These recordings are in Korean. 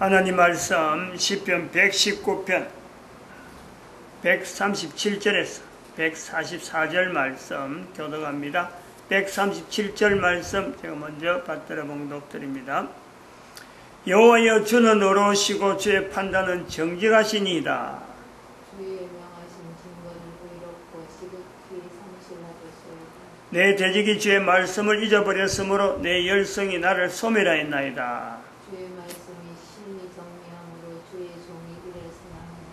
하나님 말씀 시편 119편 137절에서 144절 말씀 교독합니다. 137절 말씀 제가 먼저 받들어 봉독드립니다. 여호와여, 주는 의로우시고 주의 판단은 정직하시니이다. 주의 명하신 증거는 의롭고 지극히 성실하도소이다. 내 대적이 주의 말씀을 잊어버렸으므로 내 열성이 나를 소멸하였나이다. 주의 말씀이 심히 정밀함으로 주의 종이 이를 생각합니다.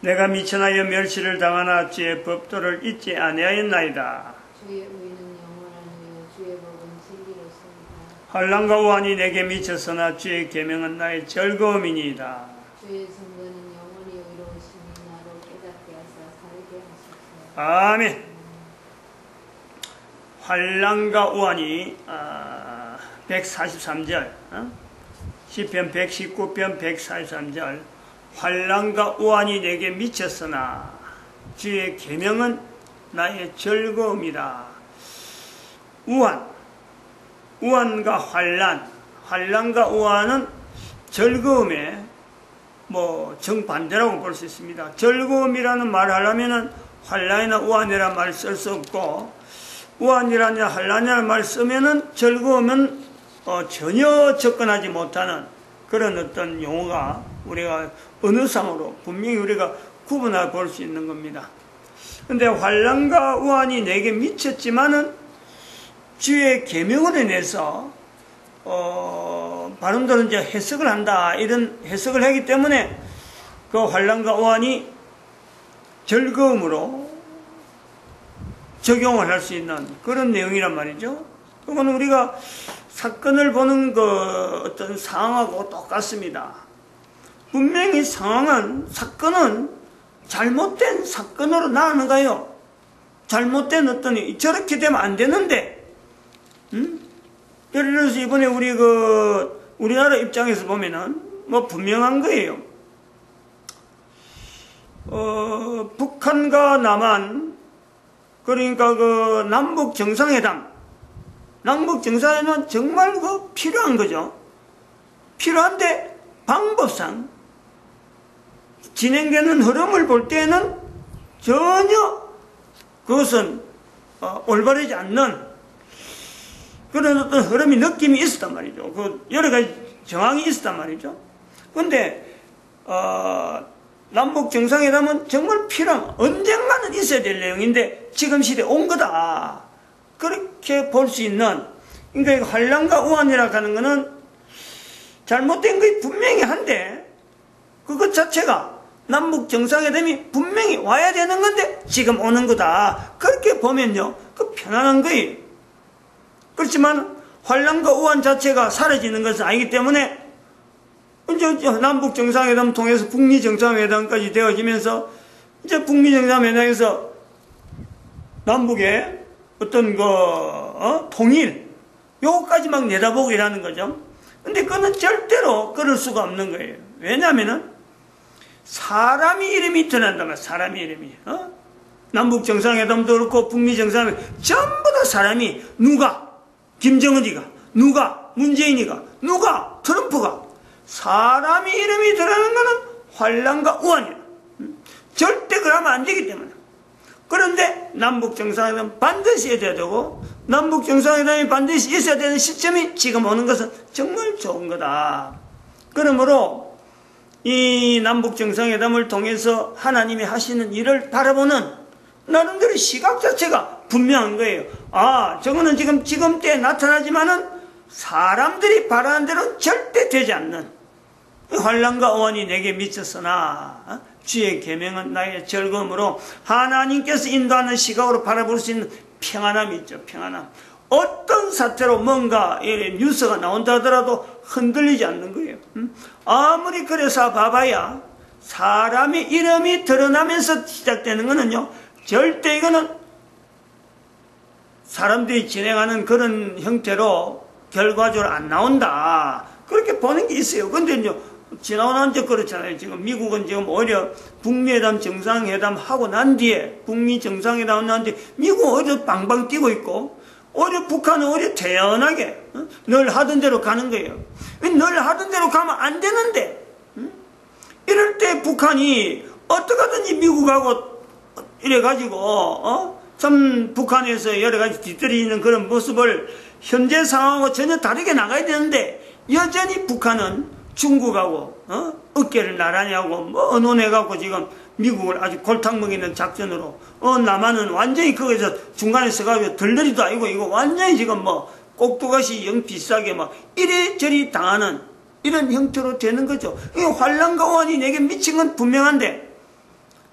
내가 미천하여 멸시를 당하나 주의 법도를 잊지 아니하였나이다. 주의 의는 영원하니요 주의 법은 진리로소이다. 환난과 우환이 내게 미쳤으나 주의 계명은 나의 즐거움이니이다. 주의 증거는 영원히 의로우시니 나로 깨닫게 하사 살게 하소서. 아멘. 환난과 우환이 143절 시편 119편 143절 환난과 우환이 내게 미쳤으나 주의 계명은 나의 즐거움이다. 우환과 환난과 우환은 즐거움의 정반대라고 볼 수 있습니다. 즐거움이라는 말을 하려면은 환난이나 우환이라는 말을 쓸 수 없고, 우환이라냐 환난이라는 말을 쓰면은 즐거움은 전혀 접근하지 못하는 그런 어떤 용어가 우리가 언어상으로 분명히 우리가 구분해 볼 수 있는 겁니다. 근데 환난과 우환이 내게 미쳤지만은 주의 계명으로 인해서 바른대로 이제 해석을 한다, 이런 해석을 하기 때문에 그 환난과 우환이 즐거움으로 적용을 할 수 있는 그런 내용이란 말이죠. 그건 우리가 사건을 보는 어떤 상황하고 똑같습니다. 분명히 사건은 잘못된 사건으로 나가는 거예요. 잘못된 저렇게 되면 안 되는데, 예를 들어서 이번에 우리나라 입장에서 보면은 분명한 거예요. 북한과 남한, 그러니까 남북 정상회담은 정말 필요한 거죠. 필요한데 방법상 진행되는 흐름을 볼 때는 전혀 그것은 올바르지 않는 그런 어떤 흐름이, 느낌이 있었단 말이죠. 여러 가지 정황이 있었단 말이죠. 그런데 남북 정상회담은 정말 필요한, 언젠가는 있어야 될 내용인데 지금 시대에 온 거다, 그렇게 볼 수 있는. 그러니까 환난과 우환이라고 하는 거는 잘못된 것이 분명히 한데, 그것 자체가 남북 정상회담이 분명히 와야 되는 건데 지금 오는 거다, 그렇게 보면요 편안한 거예요. 그렇지만 환난과 우환 자체가 사라지는 것은 아니기 때문에 이제 남북 정상회담 통해서 북미 정상회담까지 되어지면서 이제 북미 정상회담에서 남북의 어떤 통일, 요거까지 막 내다보고 이라는 거죠. 근데 그거는 절대로 그럴 수가 없는 거예요. 왜냐하면은 사람이 이름이 드러난단 말이에요. 사람이 이름이. 남북 정상회담도 그렇고 북미 정상회담 전부 다 사람이, 누가 김정은이가, 누가 문재인이가, 누가 트럼프가, 사람이 이름이 드러나는 것은 환난과 우환이야. 절대 그러면 안 되기 때문에. 그런데 남북 정상회담 반드시 해야 되고, 남북 정상회담이 반드시 있어야 되는 시점이 지금 오는 것은 정말 좋은 거다. 그러므로 이 남북 정상회담을 통해서 하나님이 하시는 일을 바라보는 나름대로 시각 자체가 분명한 거예요. 저거는 지금 때에 나타나지만은 사람들이 바라는 대로는 절대 되지 않는, 환난과 우환이 내게 미쳤으나 주의 계명은 나의 즐거움으로, 하나님께서 인도하는 시각으로 바라볼 수 있는 평안함이 있죠. 평안함. 어떤 사태로 뭔가 뉴스가 나온다 하더라도 흔들리지 않는 거예요. 아무리 그래서 봐봐야 사람의 이름이 드러나면서 시작되는 거는요, 절대 이거는 사람들이 진행하는 그런 형태로 결과적으로 안 나온다, 그렇게 보는 게 있어요. 근데 지나온 적 그렇잖아요. 지금 미국은 지금 오히려 북미회담 정상회담 하고 난 뒤에, 북미 정상회담 난 뒤에 미국은 오히려 방방 뛰고 있고, 오히려 북한은 오히려 태연하게 늘 하던 대로 가는 거예요. 늘 하던 대로 가면 안 되는데 이럴 때 북한이 어떡하든지 미국하고 이래가지고 참 북한에서 여러 가지 뒤떨어지는 그런 모습을 현재 상황하고 전혀 다르게 나가야 되는데 여전히 북한은 중국하고 어깨를 나란히 하고 뭐 의논해갖고 지금 미국을 아주 골탕 먹이는 작전으로 남한은 완전히 거기서 중간에 서가지고 들러리도 아니고 이거 완전히 지금 뭐 꼭두가시 영 비싸게 막 이리저리 당하는 이런 형태로 되는 거죠. 이 환란과 오한이 내게 미친 건 분명한데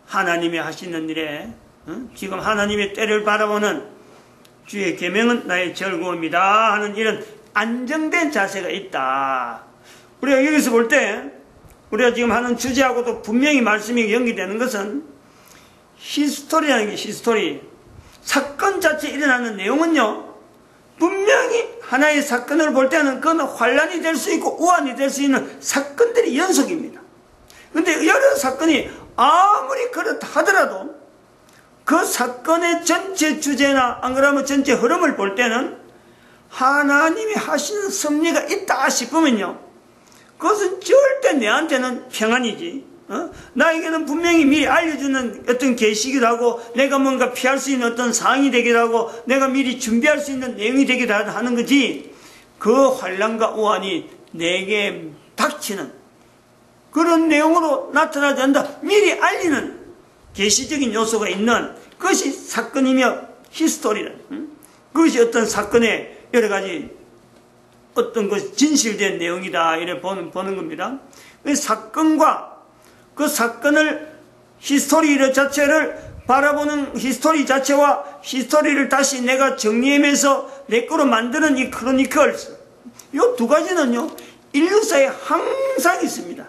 하나님이 하시는 일에 지금 하나님의 때를 바라보는 주의 계명은 나의 즐거움이다 하는 이런 안정된 자세가 있다. 우리가 여기서 볼 때 우리가 지금 하는 주제하고도 분명히 말씀이 연기되는 것은 히스토리라는 게 히스토리 사건 자체에 일어나는 내용은요 분명히 하나의 사건을 볼 때는 그건 환란이 될 수 있고 우환이 될 수 있는 사건들이 연속입니다. 그런데 여러 사건이 아무리 그렇다 하더라도 그 사건의 전체 주제나 안 그러면 전체 흐름을 볼 때는 하나님이 하시는 섭리가 있다 싶으면요 그것은 절대 내한테는 평안이지 나에게는 분명히 미리 알려주는 어떤 계시기도 하고 내가 뭔가 피할 수 있는 어떤 상황이 되기도 하고 내가 미리 준비할 수 있는 내용이 되기도 하는 거지 그 환란과 우환이 내게 닥치는 그런 내용으로 나타나지 않는다. 미리 알리는 계시적인 요소가 있는 그것이 사건이며 히스토리는 그것이 어떤 사건의 여러 가지 어떤 것이 진실된 내용이다 이래 보는 겁니다. 사건과 그 사건을 히스토리 자체를 바라보는 히스토리 자체와 히스토리를 다시 내가 정리하면서 내 거로 만드는 이 크로니클스 이 두 가지는요 인류사에 항상 있습니다.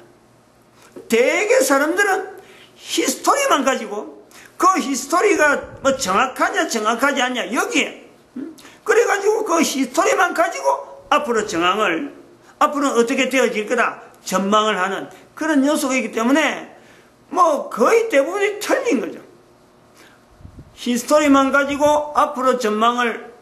대개 사람들은 히스토리만 가지고 그 히스토리가 뭐 정확하냐 정확하지 않냐 여기에 그래가지고 그 히스토리만 가지고 앞으로 정황을 앞으로는 어떻게 되어질 거다 전망을 하는 그런 요소가 있기 때문에 뭐 거의 대부분이 틀린 거죠. 히스토리만 가지고 앞으로 전망을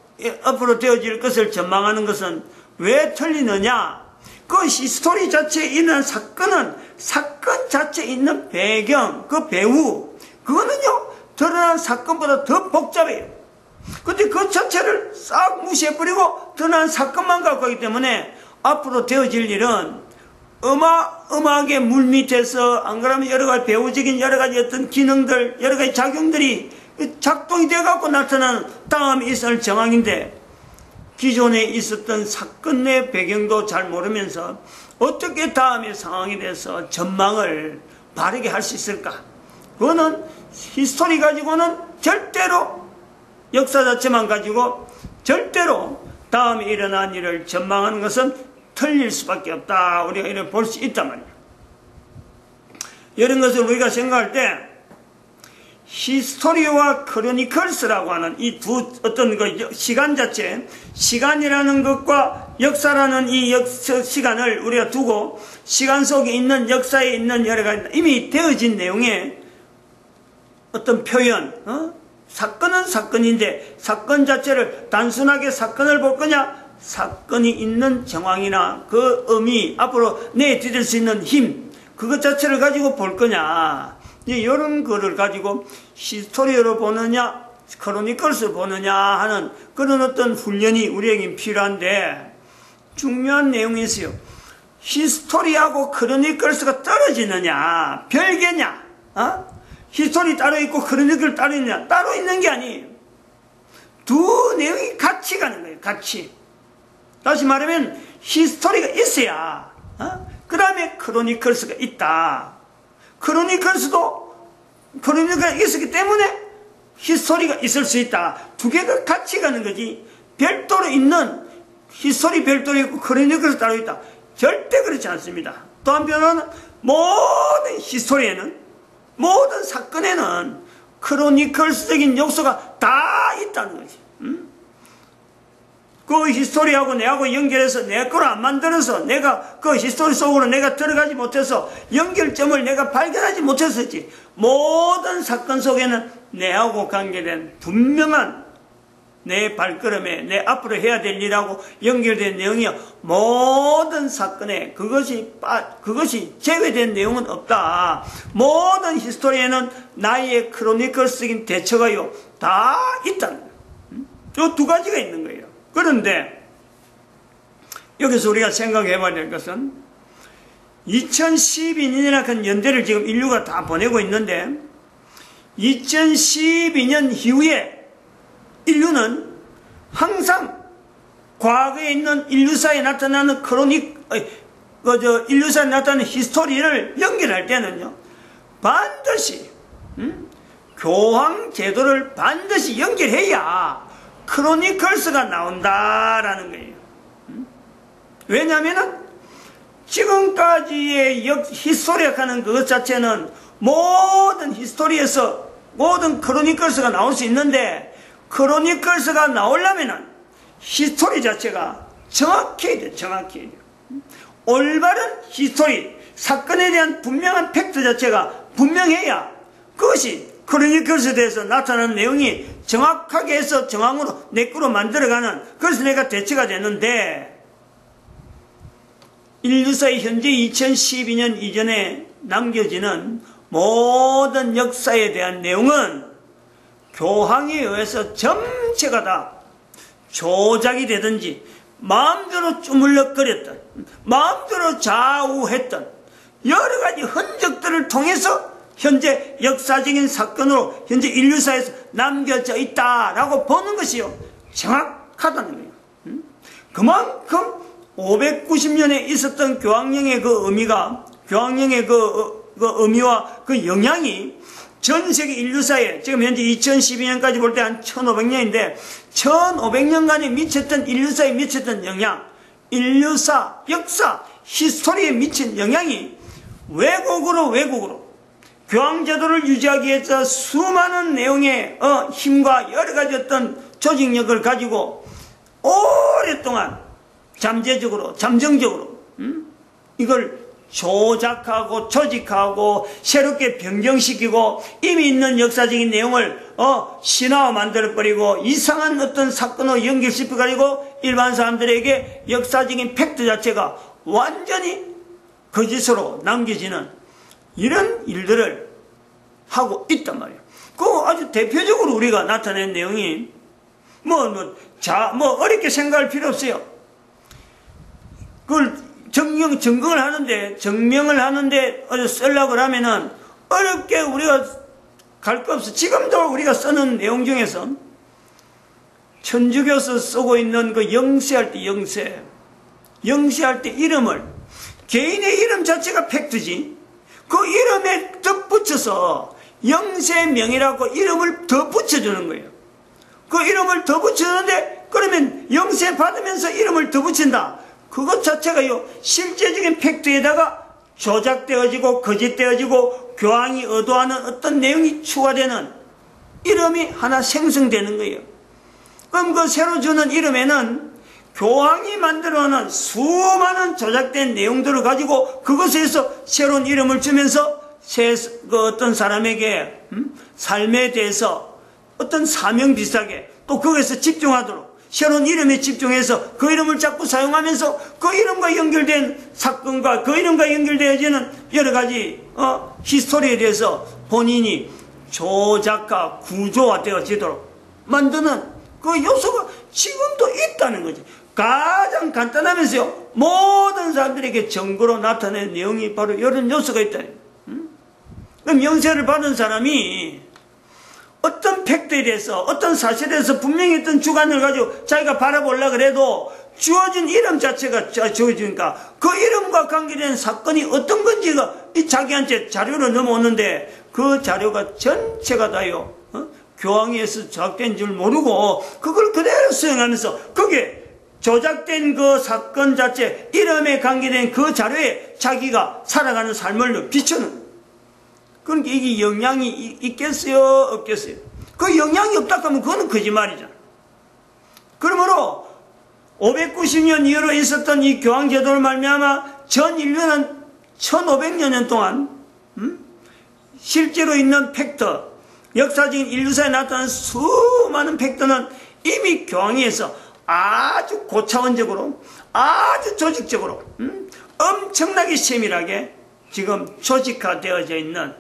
앞으로 되어질 것을 전망하는 것은 왜 틀리느냐 그 히스토리 자체에 있는 사건은 사건 자체에 있는 배경 그 배후 그거는요 드러난 사건보다 더 복잡해요. 근데 그 자체를 싹 무시해버리고 드러난 사건만 갖고 가기 때문에 앞으로 되어질 일은 어마어마하게 물밑에서 안 그러면 여러 가지 배우적인 여러 가지 어떤 기능들 여러 가지 작용들이 작동이 돼갖고 나타나는 다음에 있을 정황인데 기존에 있었던 사건의 배경도 잘 모르면서 어떻게 다음의 상황에 대해서 전망을 바르게 할 수 있을까? 그거는 히스토리 가지고는 절대로 역사 자체만 가지고 절대로 다음에 일어난 일을 전망하는 것은 틀릴 수밖에 없다. 우리가 이렇게 볼 수 있단 말이에요. 이런 것을 우리가 생각할 때 히스토리와 크로니클스라고 하는 이 두 어떤 그 시간 자체, 시간이라는 것과 역사라는 이 시간을 우리가 두고 시간 속에 있는 역사에 있는 여러 가지 이미 되어진 내용의 어떤 표현, 사건은 사건인데 사건 자체를 단순하게 사건을 볼 거냐, 사건이 있는 정황이나 그 의미, 앞으로 내디딜 수 있는 힘, 그것 자체를 가지고 볼 거냐. 이런 거를 가지고 히스토리로 보느냐 크로니클스를 보느냐 하는 그런 어떤 훈련이 우리에게 필요한데 중요한 내용이 있어요. 히스토리하고 크로니클스가 떨어지느냐 별개냐 히스토리 따로 있고 크로니클 따로 있느냐 따로 있는 게 아니에요. 두 내용이 같이 가는 거예요. 같이. 다시 말하면 히스토리가 있어야 그 다음에 크로니클스가 있다. 크로니클스가 있었기 때문에 히스토리가 있을 수 있다. 두 개가 같이 가는 거지 별도로 있는 히스토리 별도로 있고 크로니클스 따로 있다. 절대 그렇지 않습니다. 또 한편으로는 모든 히스토리에는 모든 사건에는 크로니클스적인 요소가 다 있다는 거지. 그 히스토리하고 내하고 연결해서 내 거를 안 만들어서 내가 그 히스토리 속으로 내가 들어가지 못해서 연결점을 내가 발견하지 못했었지. 모든 사건 속에는 내하고 관계된 분명한 내 발걸음에 내 앞으로 해야 될 일하고 연결된 내용이요. 모든 사건에 그것이 제외된 내용은 없다. 모든 히스토리에는 나의 크로니컬스적인 대처가요. 다 있다는 거예요. 요 두 가지가 있는 거예요. 그런데 여기서 우리가 생각해 봐야 될 것은 2012년이라는 연대를 지금 인류가 다 보내고 있는데 2012년 이후에 인류는 항상 과거에 있는 인류사에 나타나는 인류사에 나타나는 히스토리를 연결할 때는요, 반드시, 교황 제도를 반드시 연결해야 크로니컬스가 나온다라는 거예요. 왜냐하면 지금까지의 히스토리학하는 그것 자체는 모든 히스토리에서 모든 크로니컬스가 나올 수 있는데 크로니컬스가 나오려면은 히스토리 자체가 정확해야 돼요. 정확해야 돼요. 올바른 히스토리, 사건에 대한 분명한 팩트 자체가 분명해야 그것이 크로니컬스에 대해서 나타나는 내용이 정확하게 해서 정황으로 내 거로 만들어가는, 그래서 내가 대체가 되는데 인류사의 현재 2012년 이전에 남겨지는 모든 역사에 대한 내용은 교황에 의해서 전체가 다 조작이 되든지 마음대로 주물럭거렸던, 마음대로 좌우했던 여러 가지 흔적들을 통해서 현재 역사적인 사건으로 현재 인류사에서 남겨져 있다라고 보는 것이요, 정확하다는 거예요. 그만큼 590년에 있었던 교황령의 그 의미가, 교황령의 그 의미와 그 영향이 전 세계 인류사에 지금 현재 2012년까지 볼 때 한 1500년인데 1500년간에 미쳤던 인류사에 미쳤던 영향, 인류사, 역사, 히스토리에 미친 영향이 외국으로 교황제도를 유지하기 위해서 수많은 내용의 힘과 여러 가지 어떤 조직력을 가지고 오랫동안 잠정적으로 이걸 조작하고 조직하고 새롭게 변경시키고 이미 있는 역사적인 내용을 신화화 만들어버리고 이상한 어떤 사건으로 연결시켜가지고 일반 사람들에게 역사적인 팩트 자체가 완전히 거짓으로 남겨지는 이런 일들을 하고 있단 말이에요. 그 아주 대표적으로 우리가 나타낸 내용이 어렵게 생각할 필요 없어요. 그걸 증명을 하는데 쓰려고 하면은 어렵게 우리가 갈 거 없어. 지금도 우리가 쓰는 내용 중에서 천주교에서 쓰고 있는 그 영세할 때 영세할 때 이름을, 개인의 이름 자체가 팩트지, 그 이름에 덧붙여서 영세명이라고 이름을 더 붙여주는 거예요. 그 이름을 더 붙여주는데 그러면 영세 받으면서 이름을 더 붙인다. 그것 자체가요, 실제적인 팩트에다가 조작되어지고 거짓되어지고 교황이 의도하는 어떤 내용이 추가되는 이름이 하나 생성되는 거예요. 그럼 그 새로 주는 이름에는 교황이 만들어놓은 수많은 조작된 내용들을 가지고 그것에서 새로운 이름을 주면서 어떤 사람에게 삶에 대해서 어떤 사명 비슷하게 또 거기에서 집중하도록 새로운 이름에 집중해서 그 이름을 자꾸 사용하면서 그 이름과 연결된 사건과 그 이름과 연결되어지는 여러 가지 히스토리에 대해서 본인이 조작과 구조화되어지도록 만드는 그 요소가 지금도 있다는 거지. 가장 간단하면서요, 모든 사람들에게 증거로 나타낸 내용이 바로 이런 요소가 있다. 그럼 영세를 받은 사람이 어떤 팩트에 대해서, 어떤 사실에 대해서 분명히 어떤 주관을 가지고 자기가 바라보려고 해도 주어진 이름 자체가 주어지니까 그 이름과 관계된 사건이 어떤 건지가 자기한테 자료로 넘어오는데 그 자료가 전체가 다요, 교황에서 조작된 줄 모르고 그걸 그대로 수행하면서 거기에 조작된 그 사건 자체, 이름에 관계된 그 자료에 자기가 살아가는 삶을 비추는, 그러니까 이게 영향이 있겠어요? 없겠어요? 그 영향이 없다 하면 그거는 거짓말이잖아. 그러므로 590년 이후로 있었던 이 교황제도를 말미암아 전 인류는 1500년 동안 실제로 있는 팩트, 역사적인 인류사에 나타난 수많은 팩트는 이미 교황위에서 아주 고차원적으로, 아주 조직적으로, 엄청나게 세밀하게 지금 조직화되어져 있는,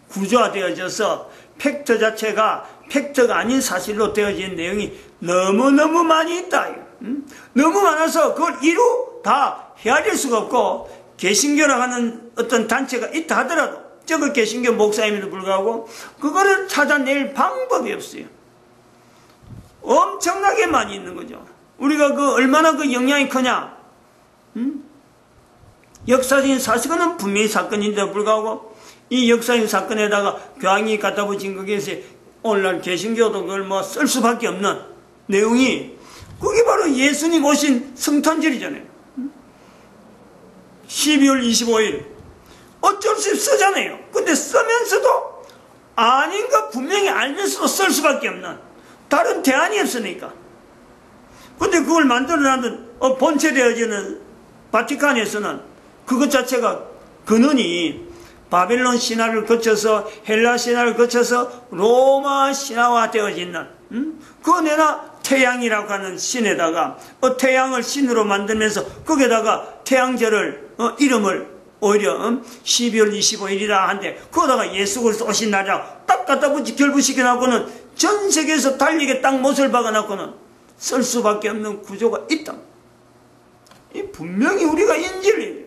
구조화되어져서 팩트 자체가 팩트가 아닌 사실로 되어진 내용이 너무너무 많이 있다. 너무 많아서 그걸 이루 다 헤아릴 수가 없고, 개신교라고 하는 어떤 단체가 있다 하더라도, 저거 개신교 목사임에도 불구하고 그거를 찾아낼 방법이 없어요. 엄청나게 많이 있는 거죠. 우리가 그 얼마나 그 영향이 크냐. 역사적인 사건은 분명히 사건인데도 불구하고 이 역사적인 사건에다가 교황이 갖다 붙인 거기에서 오늘날 개신교도 그걸 뭐 쓸 수밖에 없는 내용이, 그게 바로 예수님 오신 성탄절이잖아요. 12월 25일 어쩔 수 없이 쓰잖아요. 근데 쓰면서도 아닌 거 분명히 알면서도 쓸 수밖에 없는, 다른 대안이 없으니까. 근데 그걸 만들어놨는 본체되어지는 바티칸에서는 그것 자체가 근원이 바벨론 신화를 거쳐서 헬라 신화를 거쳐서 로마 신화화 되어지는, 그거 내나 태양이라고 하는 신에다가 태양을 신으로 만들면서 거기에다가 태양절을 이름을 오히려 12월 25일이라 한데 거기다가 예수 그리스도 오신 날이라고 딱 갖다 붙이 결부시켜놓고는 전 세계에서 달리게 딱 못을 박아놓고는 쓸 수밖에 없는 구조가 있다. 분명히 우리가 인지를 해야 돼요.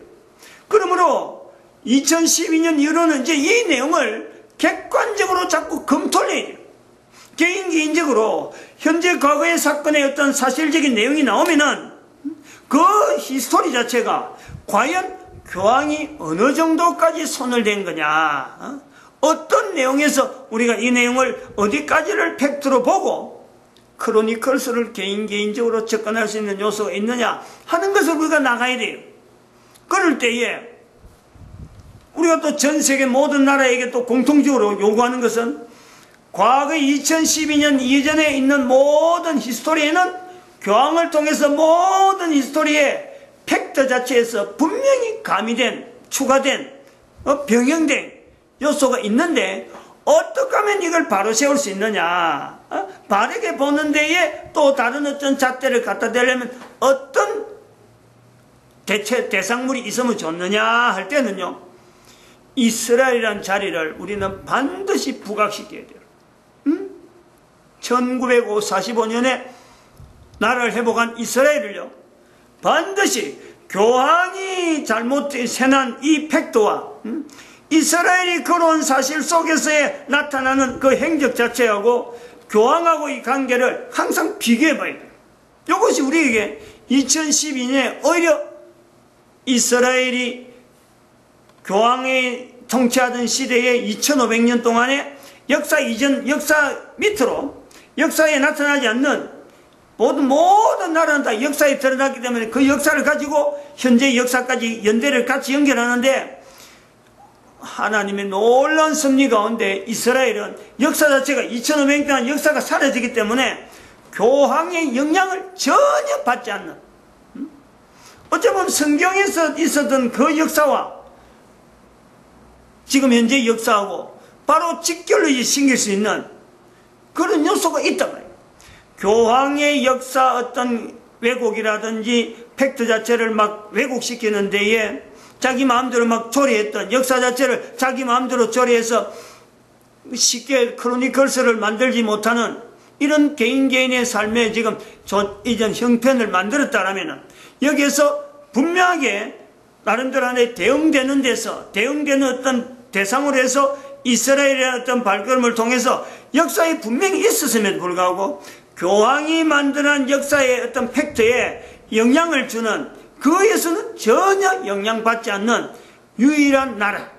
그러므로 2012년 이후로는 이제 이 내용을 객관적으로 자꾸 검토를 해야 돼요. 개인적으로 현재 과거의 사건의 어떤 사실적인 내용이 나오면은 그 히스토리 자체가 과연 교황이 어느 정도까지 손을 댄 거냐, 어떤 내용에서 우리가 이 내용을 어디까지를 팩트로 보고 크로니컬스를 개인적으로 접근할 수 있는 요소가 있느냐 하는 것을 우리가 나가야 돼요. 그럴 때에 우리가 또 전 세계 모든 나라에게 또 공통적으로 요구하는 것은 과거 2012년 이전에 있는 모든 히스토리에는 교황을 통해서 모든 히스토리의 팩트 자체에서 분명히 가미된, 추가된, 병행된 요소가 있는데 어떻게 하면 이걸 바로 세울 수 있느냐, 바르게 보는 데에 또 다른 어떤 잣대를 갖다 대려면 어떤 대상물이 있으면 좋느냐 할 때는요, 이스라엘이라는 자리를 우리는 반드시 부각시켜야 돼요. 1945년에 나라를 회복한 이스라엘을요, 반드시 교황이 잘못 세난 이 팩트와 이스라엘이 걸어온 사실 속에서의 나타나는 그 행적 자체하고 교황하고 이 관계를 항상 비교해 봐야 돼요. 이것이 우리에게 2012년에 오히려 이스라엘이 교황이 통치하던 시대의 2500년 동안의 역사 이전, 역사 밑으로 역사에 나타나지 않는 모든 나라는 다 역사에 드러났기 때문에 그 역사를 가지고 현재 역사까지 연대를 같이 연결하는데, 하나님의 놀라운 섭리 가운데 이스라엘은 역사 자체가 2500년 동안 역사가 사라지기 때문에 교황의 영향을 전혀 받지 않는, 어쩌면 성경에서 있었던 그 역사와 지금 현재 역사하고 바로 직결로 생길 수 있는 그런 요소가 있단 말이에요. 교황의 역사 어떤 왜곡이라든지 팩트 자체를 막 왜곡시키는 데에 자기 마음대로 막 조리했던 역사 자체를 자기 마음대로 조리해서 쉽게 크로니컬스를 만들지 못하는 이런 개인의 삶에 지금 이전 형편을 만들었다라면 여기에서 분명하게 나름대로 안에 대응되는 데서 대응되는 어떤 대상으로 해서 이스라엘의 어떤 발걸음을 통해서 역사에 분명히 있었음에도 불구하고 교황이 만드는 역사의 어떤 팩트에 영향을 주는 그에서는 전혀 영향받지 않는 유일한 나라,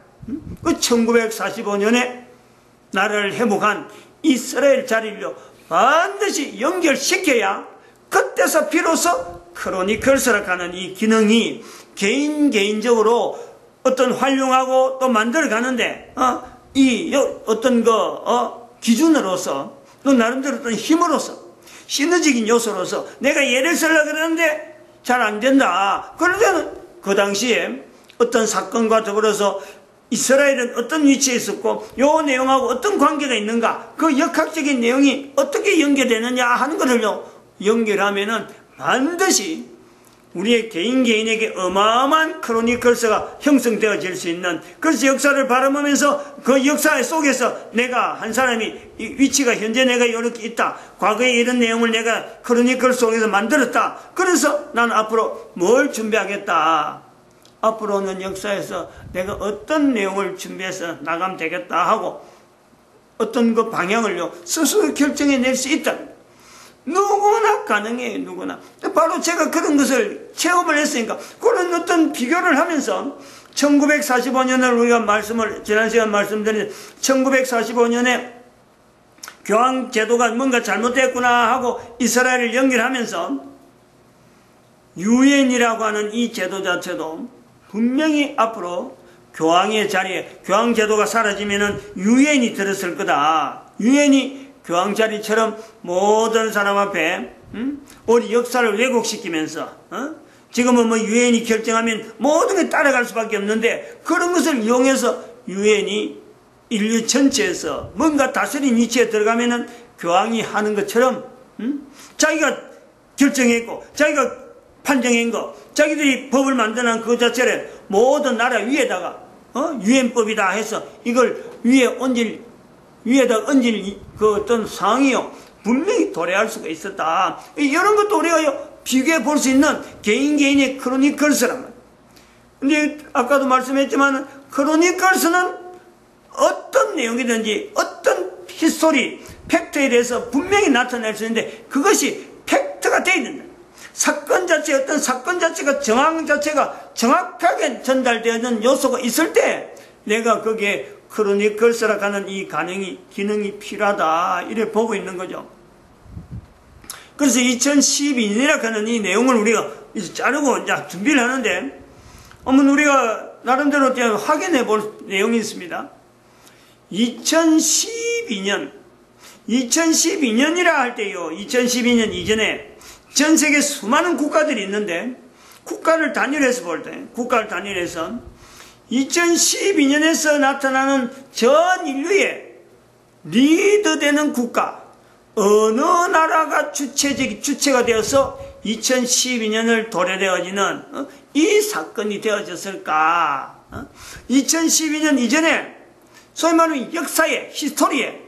그 1945년에 나라를 회복한 이스라엘 자리를 반드시 연결시켜야 그때서 비로소 크로니컬스라고 하는 이 기능이 개인적으로 어떤 활용하고 또 만들어가는데 이 어떤 기준으로서 또 나름대로 어떤 힘으로서 시너지적인 요소로서 내가 예를 쓰려고 그러는데 잘 안 된다. 그럴 때는 그 당시에 어떤 사건과 더불어서 이스라엘은 어떤 위치에 있었고 요 내용하고 어떤 관계가 있는가, 그 역학적인 내용이 어떻게 연결되느냐 하는 것을요 연결하면은 반드시 우리의 개인에게 어마어마한 크로니클스가 형성되어질 수 있는, 그래서 역사를 바라보면서 그 역사 속에서 내가 한 사람이 위치가 현재 내가 이렇게 있다, 과거에 이런 내용을 내가 크로니클 속에서 만들었다, 그래서 나는 앞으로 뭘 준비하겠다, 앞으로는 역사에서 내가 어떤 내용을 준비해서 나가면 되겠다 하고 어떤 그 방향을요 스스로 결정해낼 수 있다. 누구나 가능해요. 누구나. 바로 제가 그런 것을 체험을 했으니까 그런 어떤 비교를 하면서 1945년을 우리가 지난 시간 말씀드린 1945년에 교황 제도가 뭔가 잘못됐구나 하고 이스라엘을 연결하면서 유엔이라고 하는 이 제도 자체도 분명히 앞으로 교황의 자리에, 교황 제도가 사라지면은 유엔이 들었을 거다. 유엔이 교황 자리처럼 모든 사람 앞에 우리 역사를 왜곡시키면서 지금은 뭐 유엔이 결정하면 모든 게 따라갈 수밖에 없는데, 그런 것을 이용해서 유엔이 인류 전체에서 뭔가 다스린 위치에 들어가면은 교황이 하는 것처럼 자기가 결정했고 자기가 판정한 거, 자기들이 법을 만드는 그 자체를 모든 나라 위에다가 유엔법이다 해서 이걸 위에다 얹을 그 어떤 상황이요 분명히 도래할 수가 있었다. 이런 것도 우리가 비교해 볼 수 있는 개인의 크로니클스란 말이에요. 근데 아까도 말씀했지만 크로니클스는 어떤 내용이든지 어떤 히스토리, 팩트에 대해서 분명히 나타낼 수 있는데 그것이 팩트가 되어 있는 거예요. 사건 자체, 어떤 사건 자체가 정황 자체가 정확하게 전달되는 요소가 있을 때 내가 거기에 크로니클스라 하는 이 기능이 필요하다 이래 보고 있는 거죠. 그래서 2012년이라 하는 이 내용을 우리가 이제 자르고 이제 준비를 하는데 한번 우리가 나름대로 확인해 볼 내용이 있습니다. 2012년이라 할 때요, 2012년 이전에 전 세계 수많은 국가들이 있는데 국가를 단일해서 볼 때, 국가를 단일해서 2012년에서 나타나는 전 인류의 리드되는 국가, 어느 나라가 주체가 되어서 2012년을 도래되어지는 이 사건이 되어졌을까? 2012년 이전에 소위 말하는 역사의, 히스토리에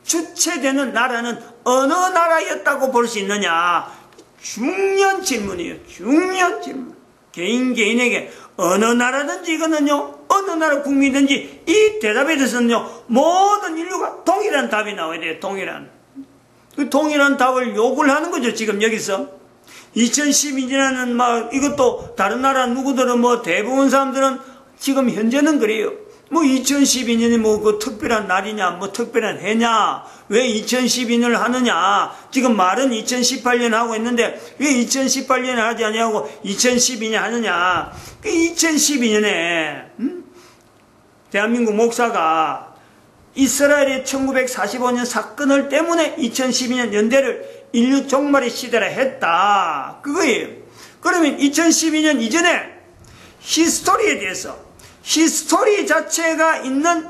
주체되는 나라는 어느 나라였다고 볼 수 있느냐? 중요한 질문이에요. 중요한 질문. 개인에게 어느 나라든지 이거는요, 어느 나라 국민이든지 이 대답에 대해서는요, 모든 인류가 동일한 답이 나와야 돼요. 그 동일한 답을 요구를 하는 거죠. 지금 여기서 2012년에는 막 이것도 다른 나라 누구들은 뭐 대부분 사람들은 지금 현재는 그래요. 뭐 2012년이 뭐 그 특별한 날이냐, 뭐 특별한 해냐, 왜 2012년을 하느냐, 지금 말은 2018년 하고 있는데 왜 2018년에 하지 않냐고 2012년 하느냐. 그 2012년에 대한민국 목사가 이스라엘의 1945년 사건을 때문에 2012년 연대를 인류 종말의 시대라 했다. 그거예요. 그러면 2012년 이전에 히스토리에 대해서, 히스토리 자체가 있는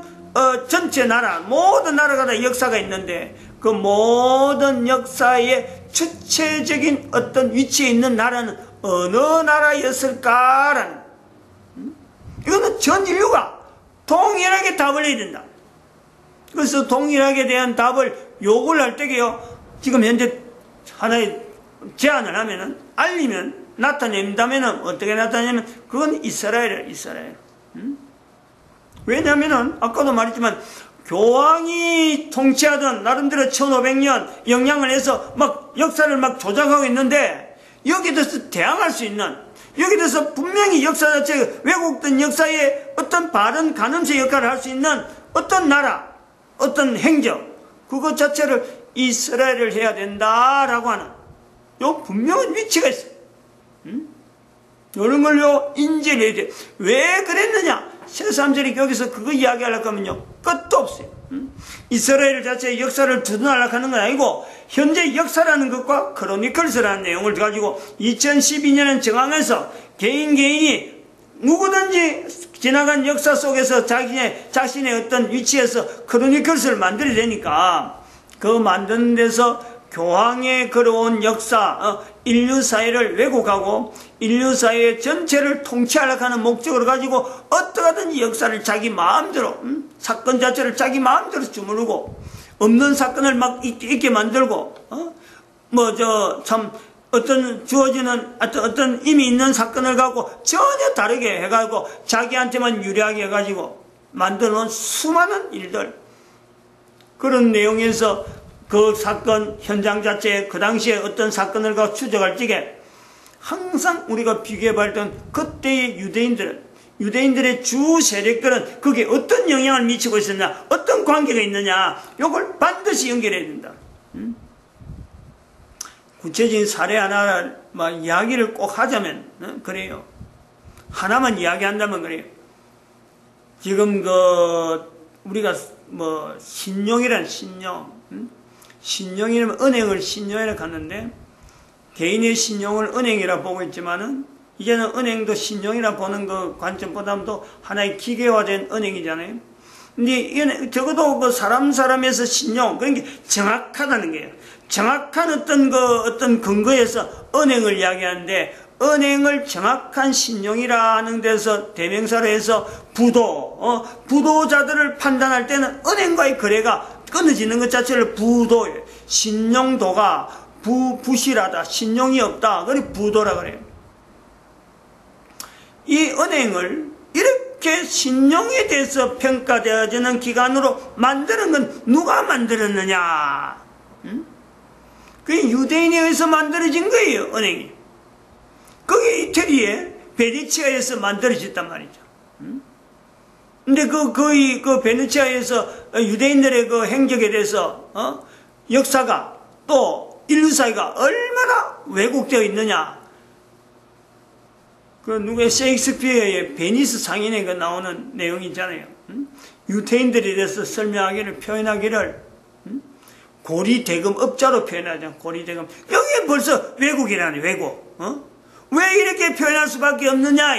전체 나라, 모든 나라가 다 역사가 있는데 그 모든 역사의 주체적인 어떤 위치에 있는 나라는 어느 나라였을까라는, 이거는 전 인류가 동일하게 답을 해야 된다. 그래서 동일하게 대한 답을 요구를 할 때게요, 지금 현재 하나의 제안을 하면은, 알리면, 나타낸다면은, 어떻게 나타내냐면, 그건 이스라엘이에요, 이스라엘. 왜냐면은, 아까도 말했지만, 교황이 통치하던 나름대로 1500년 영향을 해서 막 역사를 막 조작하고 있는데, 여기에 대해서 대항할 수 있는, 여기에 대해서 분명히 역사 자체가 왜곡된 역사에 어떤 바른 가늠쇠 역할을 할 수 있는 어떤 나라, 어떤 행정, 그것 자체를 이스라엘을 해야 된다라고 하는 요 분명한 위치가 있어요. 이런 걸요 인지를 해야 돼요. 왜 그랬느냐? 새삼스럽게 여기서 그거 이야기하려고 하면요 끝도 없어요. 이스라엘 자체의 역사를 두둔하려고 하는 건 아니고 현재 역사라는 것과 크로니클스라는 내용을 가지고 2012년은 정황에서 개인이 누구든지 지나간 역사 속에서 자신의 어떤 위치에서 크로니클스를 만들어야 되니까 그 만드는 데서 교황의 걸어온 역사, 인류 사회를 왜곡하고 인류 사회 전체를 통치하려고 하는 목적으로 가지고 어떠하든지 역사를 자기 마음대로, 사건 자체를 자기 마음대로 주무르고 없는 사건을 막 있게 만들고, 어떤 주어지는 어떤 이미 있는 사건을 갖고 전혀 다르게 해가지고 자기한테만 유리하게 해가지고 만들어놓은 수많은 일들, 그런 내용에서 그 사건 현장 자체에 그 당시에 어떤 사건을 갖고 추적할 적에 항상 우리가 비교해봤던 그때의 유대인들의 주 세력들은 거기에 어떤 영향을 미치고 있었냐, 어떤 관계가 있느냐, 이걸 반드시 연결해야 된다. 구체적인 사례 하나를 이야기를 꼭 하자면 그래요. 하나만 이야기한다면 그래요. 지금 우리가 신용이란 신용이라면 은행을 신용이라 갔는데 개인의 신용을 은행이라 보고 있지만은 이제는 은행도 신용이라 보는 그 관점보다도 하나의 기계화된 은행이잖아요. 근데 이게 적어도 그 사람에서 신용, 그런 게 정확하다는 거예요. 정확한 어떤 근거에서 은행을 이야기하는데, 은행을 정확한 신용이라는 데서 대명사로 해서 부도자들을 판단할 때는 은행과의 거래가 끊어지는 것 자체를 부도예요. 신용도가 부실하다, 신용이 없다, 그래 부도라 그래요. 이 은행을 이렇게 신용에 대해서 평가되어지는 기관으로 만드는 건 누가 만들었느냐? 그게 유대인에 의해서 만들어진 거예요, 은행이. 그게 이태리의 베네치아에서 만들어졌단 말이죠. 근데 그 베네치아에서 유대인들의 그 행적에 대해서, 역사가 또 인류사회가 얼마나 왜곡되어 있느냐. 누구의 셰익스피어의 베니스 상인에 나오는 내용이 있잖아요. 유태인들에 대해서 설명하기를, 표현하기를, 고리대금업자로 표현하죠. 고리대금. 여기에 벌써 왜곡이라니, 왜곡. 왜 이렇게 표현할 수밖에 없느냐,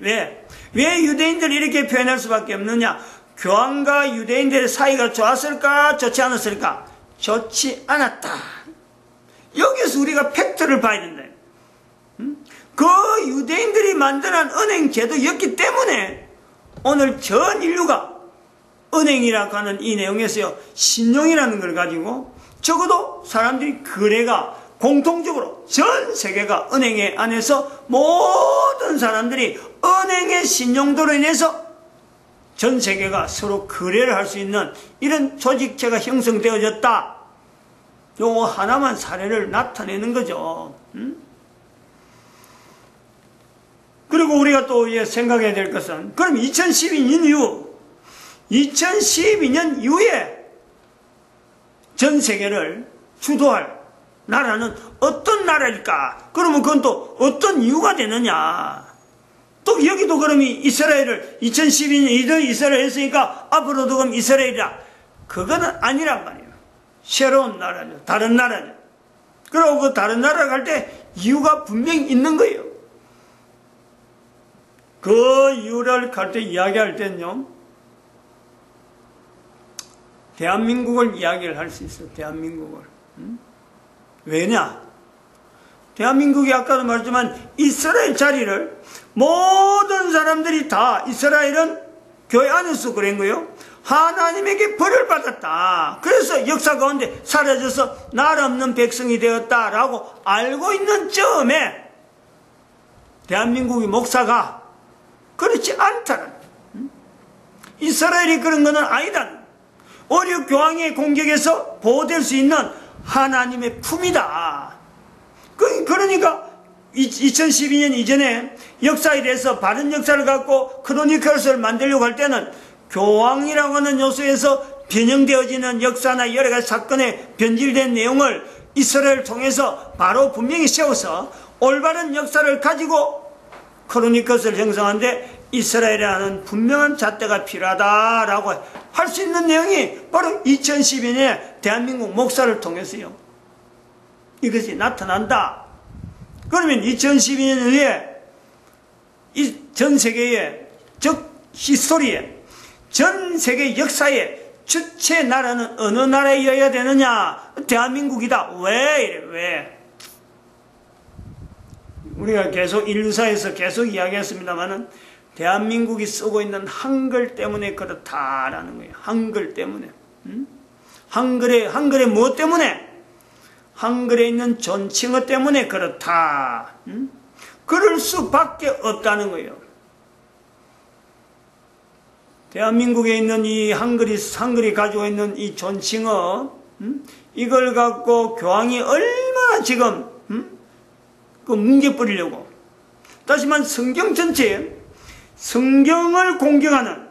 이래. 왜 유대인들이 이렇게 표현할 수밖에 없느냐? 교황과 유대인들의 사이가 좋았을까? 좋지 않았을까? 좋지 않았다. 여기서 우리가 팩트를 봐야 된다. 그 유대인들이 만드는 은행 제도였기 때문에 오늘 전 인류가 은행이라고 하는 이 내용에서요, 신용이라는 걸 가지고 적어도 사람들이 거래가 공통적으로 전 세계가 은행의 안에서 모든 사람들이 은행의 신용도로 인해서 전 세계가 서로 거래를 할 수 있는 이런 조직체가 형성되어졌다. 요거 하나만 사례를 나타내는 거죠. 그리고 우리가 또 생각해야 될 것은, 그럼 2012년 이후에 전 세계를 주도할 나라는 어떤 나라일까? 그러면 그건 또 어떤 이유가 되느냐? 또 여기도 그럼 이스라엘을 2012년 이스라엘 했으니까 앞으로도 그럼 이스라엘이다. 그거는 아니란 말이에요. 새로운 나라죠. 다른 나라죠. 그리고 그 다른 나라 갈 때 이유가 분명히 있는 거예요. 그 이유를 갈 때 이야기할 때는요, 대한민국을 이야기를 할 수 있어요. 대한민국을. 왜냐? 대한민국이 아까도 말했지만 이스라엘 자리를 모든 사람들이 다, 이스라엘은 교회 안에서 그런 거예요. 하나님에게 벌을 받았다. 그래서 역사 가운데 사라져서 나라 없는 백성이 되었다라고 알고 있는 즈음에 대한민국의 목사가 그렇지 않다는, 이스라엘이 그런 것은 아니다. 오히려 교황의 공격에서 보호될 수 있는 하나님의 품이다. 그러니까 2012년 이전에 역사에 대해서 바른 역사를 갖고 크로니컬스를 만들려고 할 때는 교황이라고 하는 요소에서 변형되어지는 역사나 여러 가지 사건에 변질된 내용을 이스라엘을 통해서 바로 분명히 세워서 올바른 역사를 가지고 크로니컬스를 형성하는데 이스라엘이라는 분명한 잣대가 필요하다라고 할 수 있는 내용이 바로 2012년에 대한민국 목사를 통해서요, 이것이 나타난다. 그러면 2012년 후에 이 전 세계에, 즉 히스토리에, 전 세계 역사에 주체 나라는 어느 나라여야 되느냐? 대한민국이다. 왜 이래? 왜? 우리가 계속 인류사에서 계속 이야기했습니다만은 대한민국이 쓰고 있는 한글 때문에 그렇다라는 거예요. 한글 때문에. 한글에 무엇 때문에? 한글에 있는 존칭어 때문에 그렇다. 그럴 수밖에 없다는 거예요. 대한민국에 있는 이 한글이 가지고 있는 이 존칭어, 이걸 갖고 교황이 얼마나 지금 그 뭉개버리려고. 다시 말해 성경 전체에 성경을 공경하는,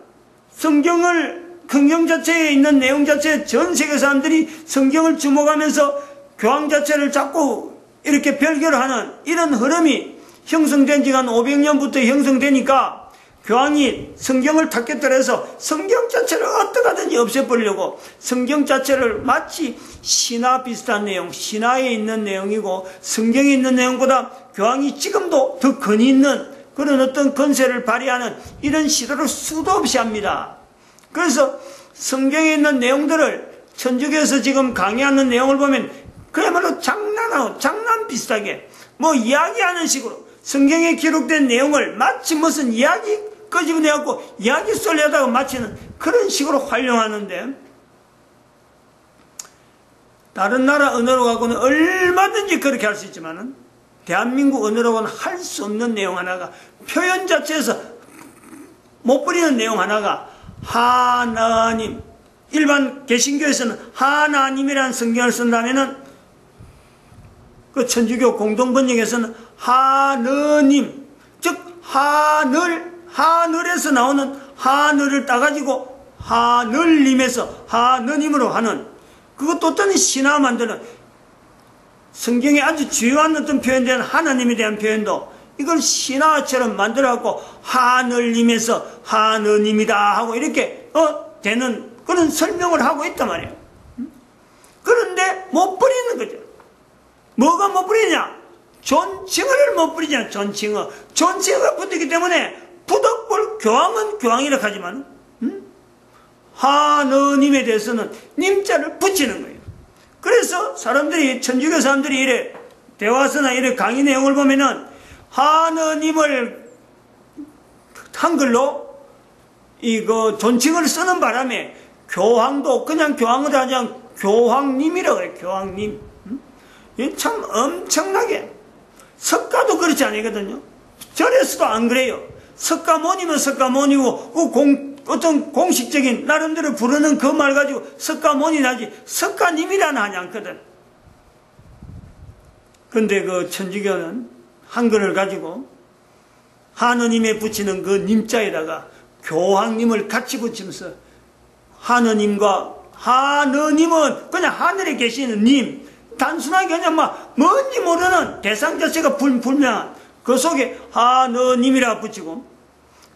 성경 자체에 있는 내용 자체에 전 세계 사람들이 성경을 주목하면서 교황 자체를 자꾸 이렇게 별결하는 이런 흐름이 형성된 지가 한 500년부터 형성되니까 교황이 성경을 닫겠다고 해서 성경 자체를 어떻게 하든지 없애버리려고, 성경 자체를 마치 신화 비슷한 내용, 신화에 있는 내용이고 성경에 있는 내용보다 교황이 지금도 더 권위 있는 그런 어떤 권세를 발휘하는 이런 시도를 수도 없이 합니다. 그래서 성경에 있는 내용들을 천주교에서 지금 강의하는 내용을 보면 그야말로 장난 비슷하게 뭐 이야기하는 식으로 성경에 기록된 내용을 마치 무슨 이야기 끄집어내갖고 이야기 쏠려다가 마치는 그런 식으로 활용하는데, 다른 나라 언어로 가고는 얼마든지 그렇게 할 수 있지만은 대한민국 언어로는 할 수 없는 내용 하나가, 표현 자체에서 못 버리는 내용 하나가 하나님. 일반 개신교에서는 하나님이라는 성경을 쓴다면은 그 천주교 공동번역에서는 하느님, 즉 하늘에서 나오는 하늘을 따가지고 하늘님에서 하느님으로 하는, 그것도 어떤 신화 만드는, 성경에 아주 주요한 어떤 표현된 하나님에 대한 표현도 이걸 신화처럼 만들어갖고 하늘님에서 하느님이다 하고 이렇게 되는 그런 설명을 하고 있단 말이에요. 그런데 못 버리는 거죠. 뭐가 못 버리냐? 존칭어를 못 버리냐. 존칭어가 붙었기 때문에 부덕불 교황은 교황이라 하지만 하느님에 대해서는 님자를 붙이는 거예요. 그래서 사람들이, 천주교 사람들이 이래 대화서나 이래 강의 내용을 보면은 하느님을 한글로 이거 존칭을 쓰는 바람에 교황도 그냥 교황을 하지 않고 교황님이라고 해요. 교황님. 참 엄청나게. 석가도 그렇지 않거든요. 절에서도 안 그래요. 석가모니면 석가모니고 어떤 공식적인 나름대로 부르는 그 말 가지고 석가모니 나지 석가님이라는 하지 않거든. 근데 그 천주교는 한글을 가지고 하느님에 붙이는 그 님자에다가 교황님을 같이 붙이면서 하느님은 그냥 하늘에 계시는 님, 단순하게 그냥 막 뭔지 모르는 대상 자체가 불명한 그 속에 하느님이라 붙이고,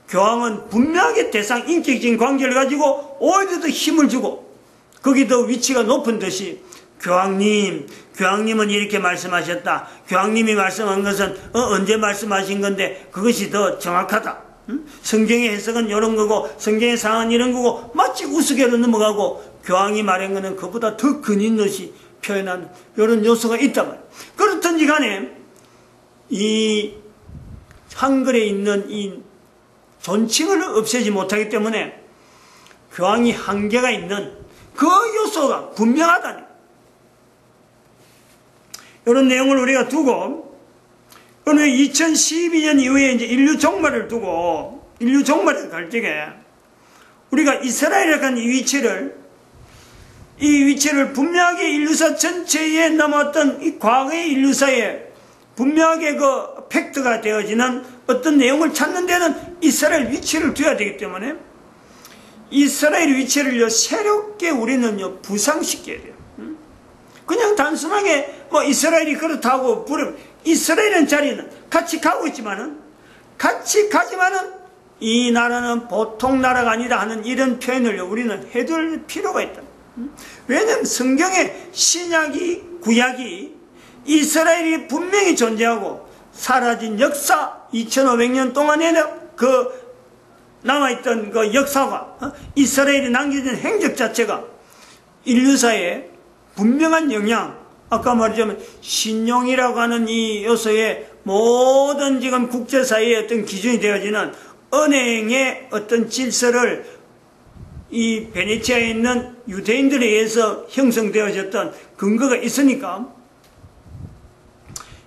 교황은 분명하게 대상 인격적인 관계를 가지고 오히려 더 힘을 주고 거기 더 위치가 높은 듯이 교황님은 이렇게 말씀하셨다. 교황님이 말씀한 것은 언제 말씀하신 건데 그것이 더 정확하다. 성경의 해석은 이런 거고 성경의 상황은 이런 거고 마치 우스개로 넘어가고, 교황이 말한 거는 그보다 더 근인 듯이 표현하는 이런 요소가 있단 말이에요. 그렇든지 간에 이 한글에 있는 이 존칭을 없애지 못하기 때문에 교황이 한계가 있는 그 요소가 분명하다니. 이런 내용을 우리가 두고, 어느 2012년 이후에 이제 인류 종말을 두고, 인류 종말에 갈 적에 우리가 이스라엘이라는 이 위치를 분명하게 인류사 전체에 남았던 이 과거의 인류사에 분명하게 그 팩트가 되어지는 어떤 내용을 찾는 데는 이스라엘 위치를 둬야 되기 때문에 이스라엘 위치를요 새롭게 우리는요 부상시켜야 돼요. 그냥 단순하게 뭐 이스라엘이 그렇다고 부르면 이스라엘은 자리는 같이 가지만은 이 나라는 보통 나라가 아니다 하는 이런 표현을 우리는 해둘 필요가 있다. 왜냐하면 성경의 신약이 구약이 이스라엘이 분명히 존재하고 사라진 역사 2500년 동안에는 그 남아있던 그 역사가 이스라엘이 남겨진 행적 자체가 인류사에 분명한 영향, 아까 말하자면 신용이라고 하는 이 요소에 모든 지금 국제사회의 어떤 기준이 되어지는 은행의 어떤 질서를 이 베네치아에 있는 유대인들에 의해서 형성되어졌던 근거가 있으니까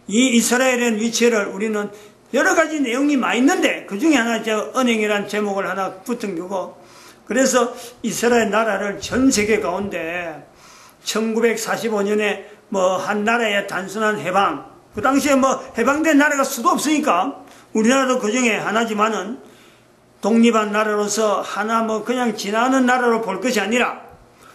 이 이스라엘의 위치를 우리는 여러 가지 내용이 많이 있는데 그 중에 하나 제가 은행이라는 제목을 하나 붙은 거고, 그래서 이스라엘 나라를 전 세계 가운데 1945년에 뭐 한 나라의 단순한 해방, 그 당시에 뭐 해방된 나라가 수도 없으니까 우리나라도 그 중에 하나지만은 독립한 나라로서 하나 뭐 그냥 지나가는 나라로 볼 것이 아니라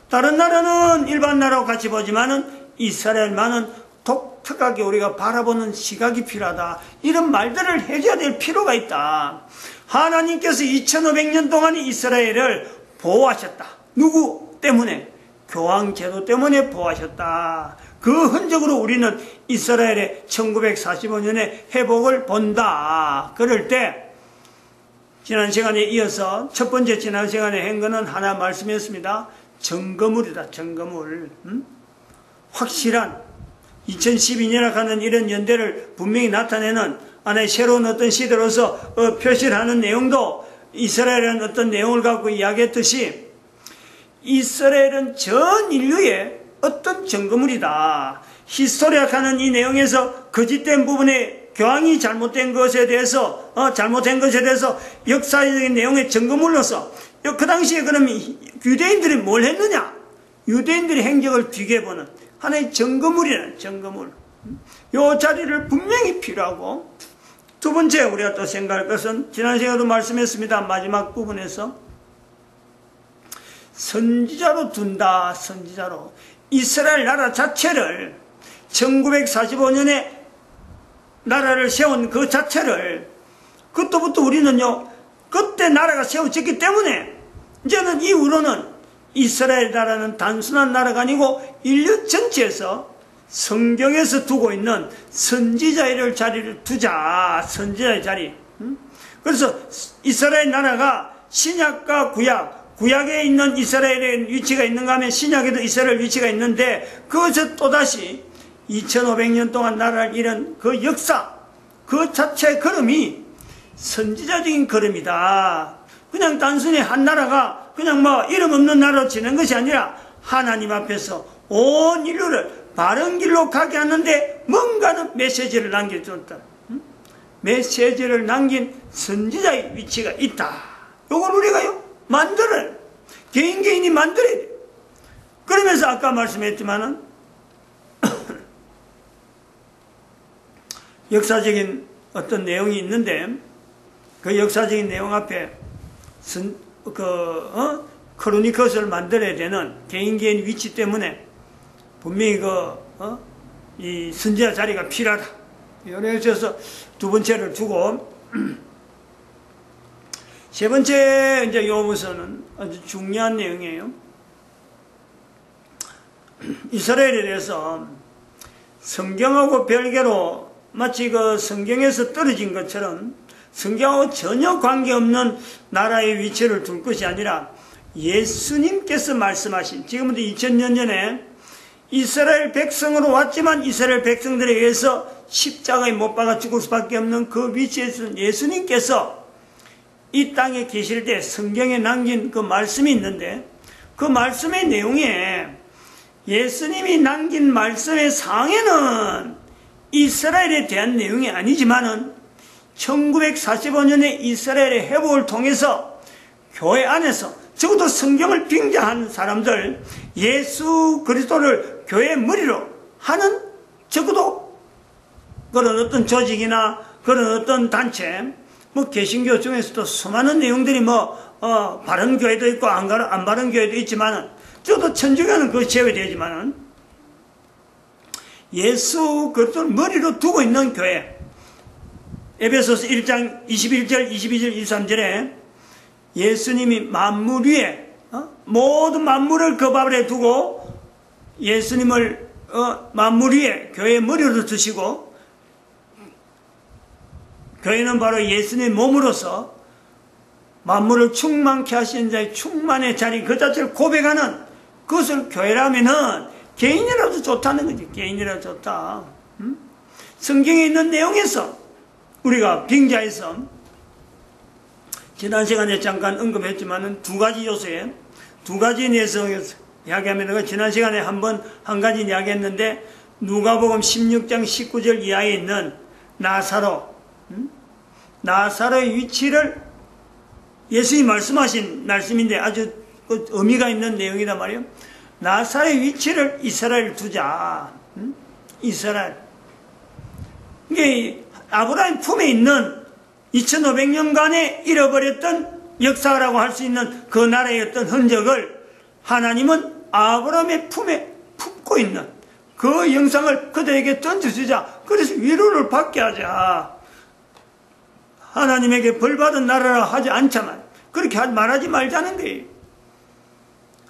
다른 나라는 일반 나라와 같이 보지만은 이스라엘만은 독특하게 우리가 바라보는 시각이 필요하다. 이런 말들을 해줘야 될 필요가 있다. 하나님께서 2500년 동안 이스라엘을 보호하셨다. 누구 때문에? 교황제도 때문에 보호하셨다. 그 흔적으로 우리는 이스라엘의 1945년의 회복을 본다. 그럴 때 지난 시간에 이어서 첫 번째 지난 시간에 한 거는 하나 말씀했습니다. 증거물이다. 증거물. 확실한 2012년에 가는 이런 연대를 분명히 나타내는 하나의 새로운 어떤 시대로서 표시를 하는 내용도 이스라엘은 어떤 내용을 갖고 이야기했듯이 이스라엘은 전 인류의 어떤 증거물이다. 히스토리아하는 이 내용에서 거짓된 부분에 교황이 잘못된 것에 대해서 역사적인 내용의 증거물로서 그 당시에 그러면 유대인들이 뭘 했느냐? 유대인들의 행적을 비교해보는 하나의 증거물이라는 증거물. 이 자리를 분명히 필요하고, 두 번째 우리가 또 생각할 것은 지난 시간에도 말씀했습니다. 마지막 부분에서 선지자로 둔다. 선지자로. 이스라엘 나라 자체를 1945년에 나라를 세운 그 자체를 그때부터 우리는요, 그때 나라가 세워졌기 때문에 이제는 이후로는 이스라엘 나라는 단순한 나라가 아니고 인류 전체에서 성경에서 두고 있는 선지자의 자리를 두자. 선지자의 자리. 그래서 이스라엘 나라가 신약과 구약에 있는 이스라엘의 위치가 있는가 하면 신약에도 이스라엘 위치가 있는데, 그것을 또다시 2500년 동안 나라를 이룬 그 역사, 그 자체의 걸음이 선지자적인 걸음이다. 그냥 단순히 한 나라가 그냥 뭐 이름 없는 나라로 지낸 것이 아니라 하나님 앞에서 온 인류를 바른 길로 가게 하는데 뭔가는 메시지를 남겨줬다. 메시지를 남긴 선지자의 위치가 있다. 이걸 우리가요, 만들어요. 개인이 만들어야 돼요. 그러면서 아까 말씀했지만은 역사적인 어떤 내용이 있는데, 그 역사적인 내용 앞에 크로니커스를 만들어야 되는 개인 위치 때문에 분명히 이 선지자 자리가 필요하다. 그래서 두 번째를 두고 세 번째 이제 요부서는 아주 중요한 내용이에요. 이스라엘에 대해서 성경하고 별개로 마치 그 성경에서 떨어진 것처럼 성경하고 전혀 관계없는 나라의 위치를 둘 것이 아니라 예수님께서 말씀하신, 지금부터 2000년 전에 이스라엘 백성으로 왔지만 이스라엘 백성들에 의해서 십자가에 못 박아 죽을 수밖에 없는 그 위치에서 예수님께서 이 땅에 계실 때 성경에 남긴 그 말씀이 있는데, 그 말씀의 내용에 예수님이 남긴 말씀의 상에는 이스라엘에 대한 내용이 아니지만은 1945년에 이스라엘의 회복을 통해서 교회 안에서 적어도 성경을 빙자한 사람들, 예수 그리스도를 교회의 머리로 하는 적어도 그런 어떤 조직이나 그런 어떤 단체, 뭐 개신교 중에서도 수많은 내용들이 바른 교회도 있고 안 바른 교회도 있지만은 적어도 천주교는 그 제외되지만은 예수 그리스도를 머리로 두고 있는 교회, 에베소서 1장 21절, 22절, 23절에 예수님이 만물 위에 모든 만물을 그 밥에 두고 예수님을 만물 위에 교회의 머리로 두시고, 교회는 바로 예수님의 몸으로서 만물을 충만케 하시는 자의 충만의 자리 그 자체를 고백하는 그것을 교회라면은 개인이라도 좋다는 거지. 개인이라도 좋다. 성경에 있는 내용에서 우리가 빙자에서 지난 시간에 잠깐 언급했지만은 두 가지 요소에 두 가지 내에서 이야기하면 지난 시간에 한 가지 이야기했는데 누가복음 16장 19절 이하에 있는 나사로의 위치를 예수님이 말씀하신 말씀인데 아주 의미가 있는 내용이란 말이에요. 나사로의 위치를 이스라엘 두자. 이스라엘. 이게 아브라함 품에 있는 2500년간에 잃어버렸던 역사라고 할 수 있는 그 나라의 어떤 흔적을 하나님은 아브라함의 품에 품고 있는 그 영상을 그들에게 던져주자. 그래서 위로를 받게 하자. 하나님에게 벌받은 나라라 하지 않지만 그렇게 말하지 말자는 거예요.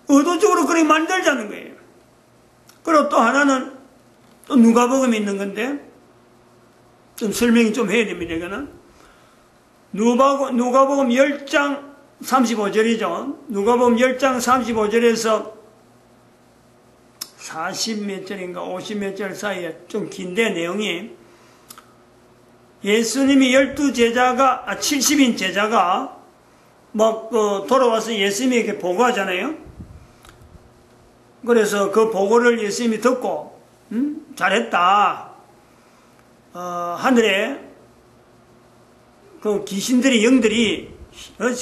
의도적으로 그렇게 만들자는 거예요. 그리고 또 하나는 또 누가복음에 있는 건데 좀 설명이 좀 해야 됩니다. 이거는 누가복음 10장 35절이죠. 누가복음 10장 35절에서 40몇 절인가 50몇 절 사이에 좀 긴데 내용이 예수님이 70인 제자가 막 돌아와서 예수님에게 보고하잖아요. 그래서 그 보고를 예수님이 듣고 잘했다. 하늘에 그 귀신들이 영들이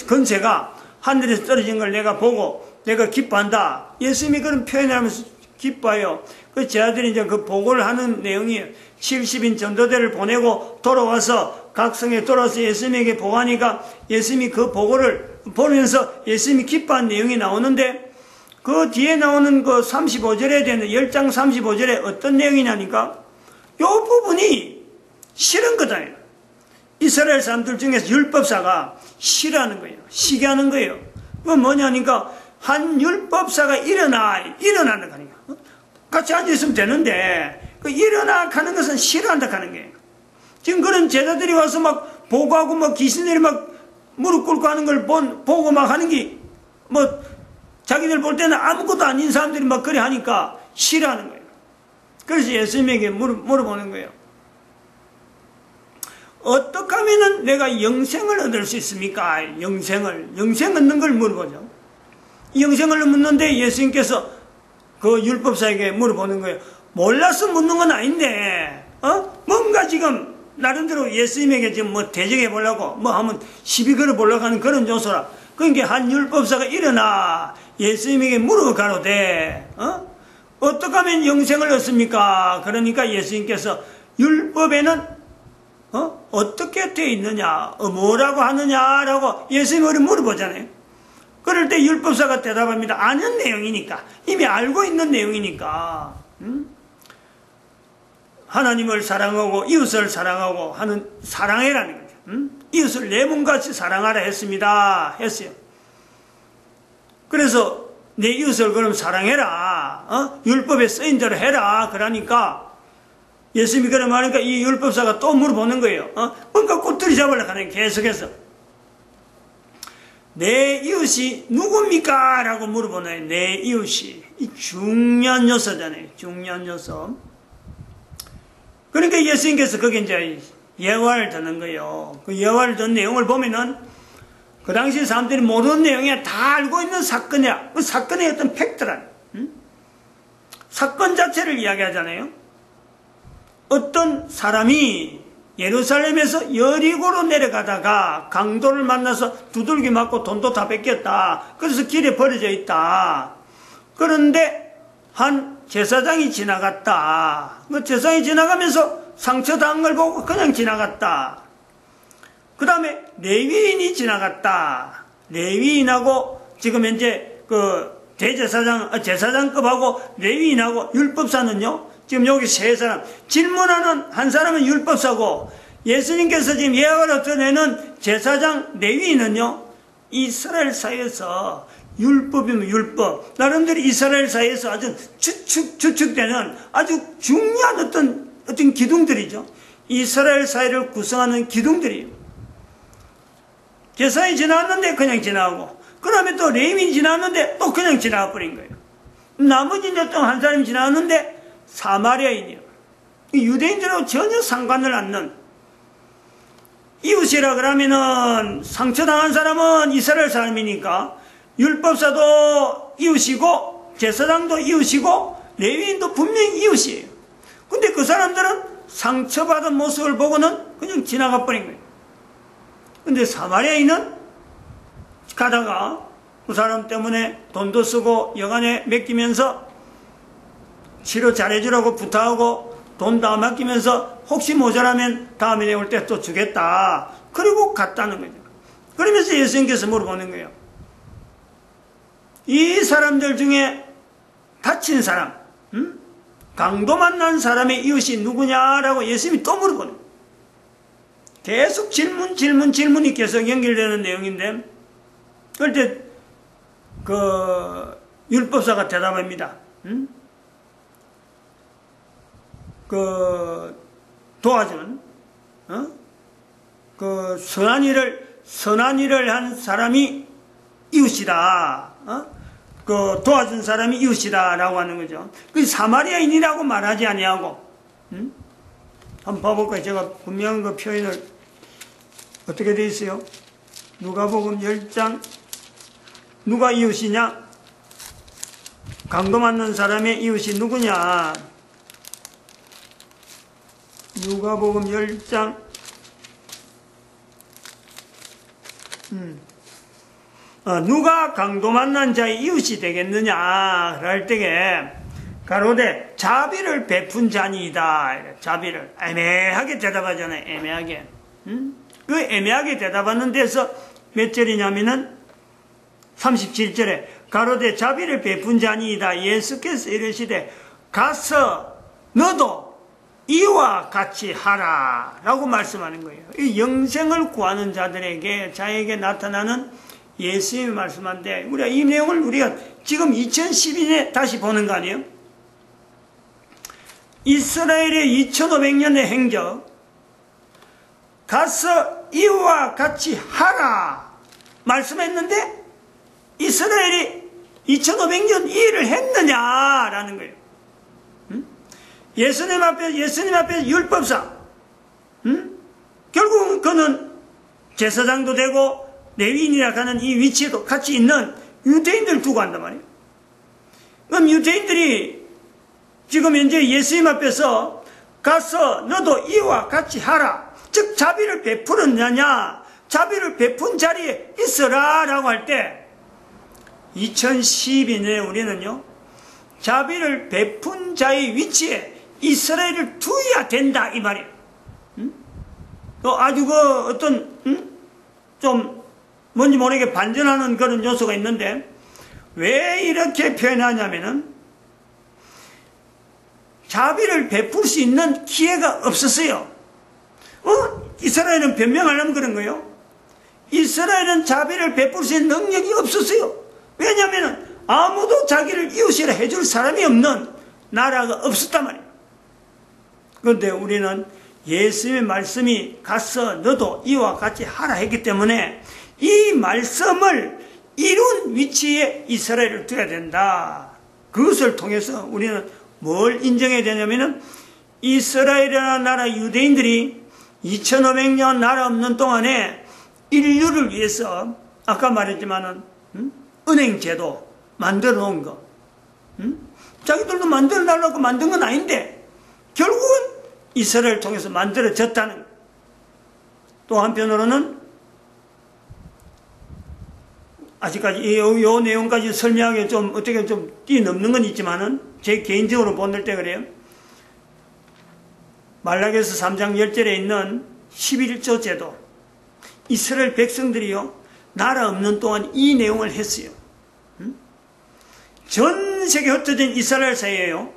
건세가 하늘에서 떨어진 걸 내가 보고 내가 기뻐한다. 예수님이 그런 표현을 하면서 기뻐해요. 그 제자들이 이제 그 보고를 하는 내용이 70인 전도대를 보내고 돌아와서 각 성에 돌아와서 예수님에게 보고하니까 예수님이 그 보고를 보면서 예수님이 기뻐한 내용이 나오는데 그 뒤에 나오는 그 35절에 되는 10장 35절에 어떤 내용이냐니까 이 부분이 싫은 거잖아요. 이스라엘 사람들 중에서 율법사가 싫어하는 거예요. 시기하는 거예요. 그건 뭐냐니까 한 율법사가 일어나는 거니까 같이 앉아있으면 되는데 그 일어나 가는 것은 싫어한다 하는 거예요. 지금 그런 제자들이 와서 막 보고하고 막 귀신들이 막 무릎 꿇고 하는 걸 보고 막 하는 게 뭐 자기들 볼 때는 아무것도 아닌 사람들이 막 그래 하니까 싫어하는 거예요. 그래서 예수님에게 물어보는 거예요. 어떻게 하면은 내가 영생을 얻을 수 있습니까? 영생 얻는 걸 물어보죠. 영생을 묻는데 예수님께서 그 율법사에게 물어보는 거예요. 몰라서 묻는 건 아닌데, 뭔가 지금 나름대로 예수님에게 지금 뭐 대적해 보려고, 뭐 하면 시비 걸어 보려고 하는 그런 요소라. 그러니까 한 율법사가 일어나 예수님에게 물어가로되, 어떻게 하면 영생을 얻습니까? 그러니까 예수님께서 율법에는 어떻게 되어 있느냐, 뭐라고 하느냐라고 예수님을 물어보잖아요. 그럴 때 율법사가 대답합니다. 아는 내용이니까, 이미 알고 있는 내용이니까. 하나님을 사랑하고 이웃을 사랑하고 하는 사랑해라는 거죠. 이웃을 내 몸같이 사랑하라 했습니다. 했어요. 그래서 내 이웃을 그럼 사랑해라. 율법에 쓰인 대로 해라. 그러니까 예수님이 그런 말하니까 이 율법사가 또 물어보는 거예요. 뭔가 꼬투리 잡으려고 하는 계속해서. 내 이웃이 누굽니까? 라고 물어보나요? 내 이웃이. 이 중요한 요소잖아요. 중요한 요소. 그러니까 예수님께서 거기 이제 예화를 드는 거예요. 그 예화를 든 내용을 보면은 그 당시 사람들이 모르는 내용이야. 다 알고 있는 사건이야. 그 사건의 어떤 팩트란. 사건 자체를 이야기하잖아요. 어떤 사람이 예루살렘에서 여리고로 내려가다가 강도를 만나서 두들기 맞고 돈도 다 뺏겼다. 그래서 길에 버려져 있다. 그런데 한 제사장이 지나갔다. 그 제사장이 지나가면서 상처 당한 걸 보고 그냥 지나갔다. 그 다음에 레위인이 지나갔다. 레위인하고 지금 현재 그 제사장급하고 레위인하고 율법사는요. 지금 여기 세 사람, 질문하는 한 사람은 율법사고 예수님께서 지금 예화를 드내는 제사장 레위인은요. 이스라엘 사이에서 율법이면 율법, 나름대로 이스라엘 사이에서 아주 주축되는 아주 중요한 어떤 기둥들이죠. 이스라엘 사회를 구성하는 기둥들이에요. 제사장이 지나갔는데 그냥 지나가고, 그 다음에 또 레위인이 지나갔는데 또 그냥 지나가 버린 거예요. 나머지 이제 또 한 사람이 지나갔는데 사마리아인이요. 유대인들하고 전혀 상관을 않는, 이웃이라 그러면은 상처당한 사람은 이스라엘 사람이니까 율법사도 이웃이고 제사장도 이웃이고 레위인도 분명히 이웃이에요. 근데 그 사람들은 상처받은 모습을 보고는 그냥 지나가 버린 거예요. 근데 사마리아인은 가다가 그 사람 때문에 돈도 쓰고 여간에 맡기면서 치료 잘해주라고 부탁하고 돈 다 맡기면서 혹시 모자라면 다음에 내올 때 또 주겠다. 그리고 갔다는 거죠. 그러면서 예수님께서 물어보는 거예요. 이 사람들 중에 다친 사람, 강도 만난 사람의 이웃이 누구냐라고 예수님이 또 물어보는 거예요. 계속 질문이 계속 연결되는 내용인데, 그럴 때 그 율법사가 대답합니다. 그 도와준 그 선한 일을 한 사람이 이웃이다. 그 도와준 사람이 이웃이다라고 하는 거죠. 그 사마리아인이라고 말하지 아니하고, 한번 봐볼까요? 제가 분명한 그 표현을 어떻게 돼 있어요? 누가복음 10장 누가 이웃이냐? 강도 맞는 사람의 이웃이 누구냐? 누가복음 10장 누가 강도 만난 자의 이웃이 되겠느냐 할 때에 가로되 자비를 베푼 자니이다. 자비를 애매하게 대답하잖아요. 애매하게. 그 애매하게 대답하는 데서 몇 절이냐면은 37절에 가로되 자비를 베푼 자니이다. 예수께서 이르시되 가서 너도 이와 같이 하라 라고 말씀하는 거예요. 이 영생을 구하는 자들에게 자에게 나타나는 예수님이 말씀한데, 우리가 이 내용을 우리가 지금 2012년에 다시 보는 거 아니에요? 이스라엘의 2500년의 행적, 가서 이와 같이 하라 말씀했는데 이스라엘이 2500년 이 일을 했느냐라는 거예요. 예수님 앞에 율법사, 결국은 그는 제사장도 되고 레위인이라 하는 이 위치에도 같이 있는 유대인들 두고 한단 말이에요. 그럼 유대인들이 지금 현재 예수님 앞에서 가서 너도 이와 같이 하라, 즉 자비를 베풀었느냐, 자비를 베푼 자리에 있어라 라고 할 때 2012년에 우리는요, 자비를 베푼 자의 위치에 이스라엘을 두어야 된다 이 말이에요. 아주 그 어떤 좀 뭔지 모르게 반전하는 그런 요소가 있는데, 왜 이렇게 표현하냐면은 자비를 베풀 수 있는 기회가 없었어요. 이스라엘은 변명하려면 그런 거예요. 이스라엘은 자비를 베풀 수 있는 능력이 없었어요. 왜냐하면 아무도 자기를 이웃이라 해줄 사람이 없는 나라가 없었단 말이에요. 그런데 우리는 예수님의 말씀이 가서 너도 이와 같이 하라 했기 때문에 이 말씀을 이룬 위치에 이스라엘을 둬야 된다. 그것을 통해서 우리는 뭘 인정해야 되냐면은 이스라엘이라는 나라 유대인들이 2500년 나라 없는 동안에 인류를 위해서 아까 말했지만은 은행제도 만들어 놓은 거, 자기들도 만들어 달라고 만든 건 아닌데 결국은 이스라엘을 통해서 만들어졌다는. 또 한편으로는 아직까지 이 내용까지 설명하기 좀 어떻게 좀 뛰넘는 건 있지만은 제 개인적으로 본들 때 그래요. 말라기서 3장 10절에 있는 11조 제도, 이스라엘 백성들이요 나라 없는 동안 이 내용을 했어요. 전 세계 흩어진 이스라엘 사이에요,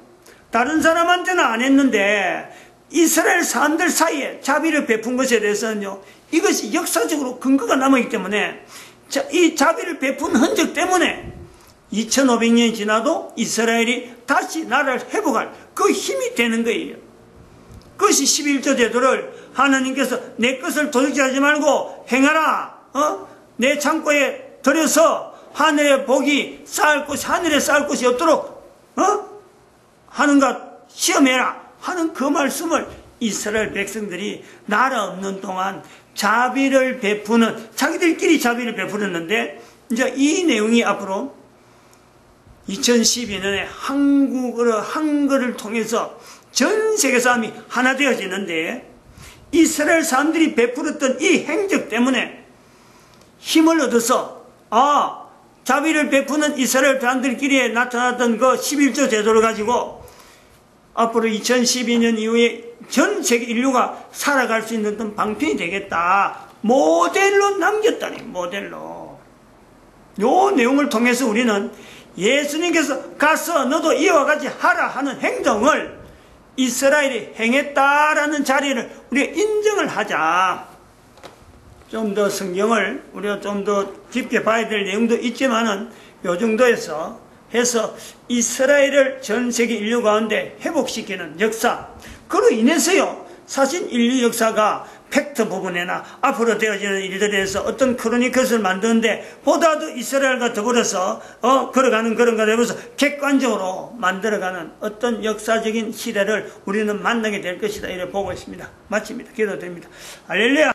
다른 사람한테는 안 했는데 이스라엘 사람들 사이에 자비를 베푼 것에 대해서는요, 이것이 역사적으로 근거가 남아있기 때문에 이 자비를 베푼 흔적 때문에 2500년이 지나도 이스라엘이 다시 나라를 회복할 그 힘이 되는 거예요. 그것이 11조 제도를 하나님께서 내 것을 도둑질하지 말고 행하라, 내 창고에 들여서 하늘에 복이 쌓을 곳이 하늘에 쌓을 곳이 없도록 하는가 시험해라 하는 그 말씀을 이스라엘 백성들이 나라 없는 동안 자비를 베푸는, 자기들끼리 자비를 베풀었는데, 이제 이 내용이 앞으로 2012년에 한글을 통해서 전 세계 사람이 하나 되어지는데, 이스라엘 사람들이 베풀었던 이 행적 때문에 힘을 얻어서, 자비를 베푸는 이스라엘 사람들끼리 나타났던 그 11조 제도를 가지고 앞으로 2012년 이후에 전 세계 인류가 살아갈 수 있는 어떤 방편이 되겠다. 모델로 남겼다니, 모델로. 요 내용을 통해서 우리는 예수님께서 가서 너도 이와 같이 하라 하는 행동을 이스라엘이 행했다라는 자리를 우리가 인정을 하자. 좀 더 성경을 우리가 좀 더 깊게 봐야 될 내용도 있지만은 요 정도에서 해서 이스라엘을 전 세계 인류 가운데 회복시키는 역사, 그로 인해서요 사실 인류 역사가 팩트 부분이나 앞으로 되어지는 일들에 대해서 어떤 크로니클을 만드는데 보다도 이스라엘과 더불어서 걸어가는 그런 것에 대해서 객관적으로 만들어가는 어떤 역사적인 시대를 우리는 만나게 될 것이다 이렇게 보고 있습니다. 마칩니다. 기도드립니다. 할렐루야.